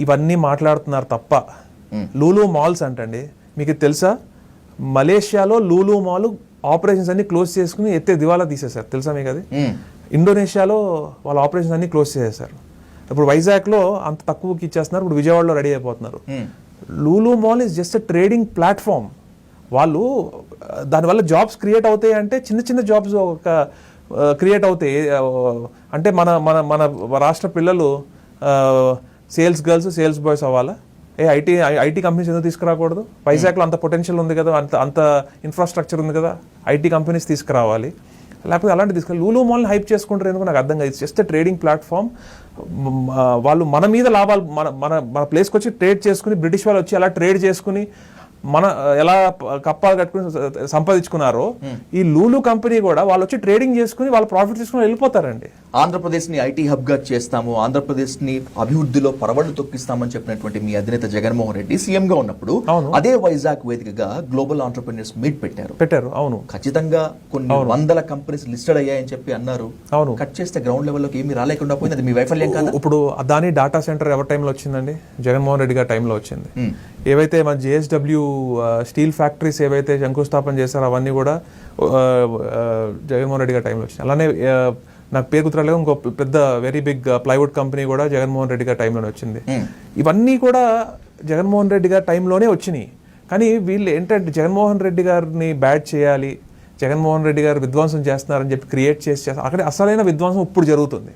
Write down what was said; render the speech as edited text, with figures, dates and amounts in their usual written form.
ఇవన్నీ మాట్లాడుతున్నారు తప్ప లూలు మాల్స్ అంటండి, మీకు తెలుసా మలేషియాలో లూలు మాల్ ఆపరేషన్స్ అన్ని క్లోజ్ చేసుకుని దివాలా తీసేశారు, తెలుసా మీకు అది? ఇండోనేషియాలో వాళ్ళ ఆపరేషన్స్ అన్ని క్లోజ్ చేసేసారు. ఇప్పుడు వైజాగ్లో అంత తక్కువకి ఇచ్చేస్తున్నారు, ఇప్పుడు విజయవాడలో రెడీ అయిపోతున్నారు. Lulu mall is just a trading platform. వాళ్ళు దానివల్ల జాబ్స్ క్రియేట్ అవుతాయి అంటే చిన్న చిన్న జాబ్స్ ఒక క్రియేట్ అవుతాయి. అంటే మన మన మన రాష్ట్ర పిల్లలు సేల్స్ గర్ల్స్ సేల్స్ బాయ్స్ అవ్వాలా? ఐటీ కంపెనీస్ ఎందుకు తీసుకురాకూడదు? వైజాగ్లో అంత పొటెన్షియల్ ఉంది కదా, అంత ఇన్ఫ్రాస్ట్రక్చర్ ఉంది కదా, ఐటీ కంపెనీస్ తీసుకురావాలి. లేకపోతే అలాంటి తీసుకుని లూలు మాల్ని హైప్ చేసుకుంటారు ఎందుకు నాకు అర్థం కాదు. It's just trading platform. వాళ్ళు మన మీద లాభాలు మన మన మన ప్లేస్కి వచ్చి ట్రేడ్ చేసుకుని, బ్రిటిష్ వాళ్ళు వచ్చి అలా ట్రేడ్ చేసుకుని మన ఎలా కప్పాలు కట్టుకుని సంపాదించుకున్నారో ఈ లూలు కంపెనీ కూడా వాళ్ళు వచ్చి ట్రేడింగ్ చేసుకుని వాళ్ళ ప్రాఫిట్ తీసుకుని వెళ్ళిపోతారండి. ఆంధ్రప్రదేశ్ ని ఐటీ హబ్ గా చేస్తాము, ఆంధ్రప్రదేశ్ ని అభివృద్ధిలో పరవళ్లు తొక్కిస్తామని చెప్పినటువంటి మీ అధినేత జగన్మోహన్ రెడ్డి సీఎం గా ఉన్నప్పుడు అదే వైజాగ్ వేదికగా గ్లోబల్ ఆంటర్‌ప్రెన్యూర్స్ మీట్ పెట్టారు. అవును, ఖచ్చితంగా కొన్ని వందల కంపెనీస్ లిస్టెడ్ అయ్యాయని చెప్పి అన్నారు. అవును, కట్ చేస్తే గ్రౌండ్ లెవెల్లోకి ఏమీ రాలేకుండా పోయింది. అది మీ వైఫల్యం కాదు. ఇప్పుడు అదాని డేటా సెంటర్ ఎవరి టైంలో వచ్చిందండి? జగన్మోహన్ రెడ్డి గారి టైంలో వచ్చింది. ఏవైతే మన JSW స్టీల్ ఫ్యాక్టరీస్ ఏవైతే శంకుస్థాపన చేశారో అవన్నీ కూడా జగన్మోహన్ రెడ్డి గారి టైంలో వచ్చినాయి. అలానే నాకు పేరు గుర్తురాలేదు, ఇంకో పెద్ద వెరీ బిగ్ ప్లైవుడ్ కంపెనీ కూడా జగన్మోహన్ రెడ్డి గారి టైంలోనే వచ్చింది. ఇవన్నీ కూడా జగన్మోహన్ రెడ్డి గారి టైంలోనే వచ్చినాయి. కానీ వీళ్ళు ఏంటంటే జగన్మోహన్ రెడ్డి గారిని బ్యాడ్ చేయాలి, జగన్మోహన్ రెడ్డి గారు విధ్వంసం చేస్తున్నారని చెప్పి క్రియేట్ చేసి అక్కడ అసలైన విధ్వంసం ఇప్పుడు జరుగుతుంది.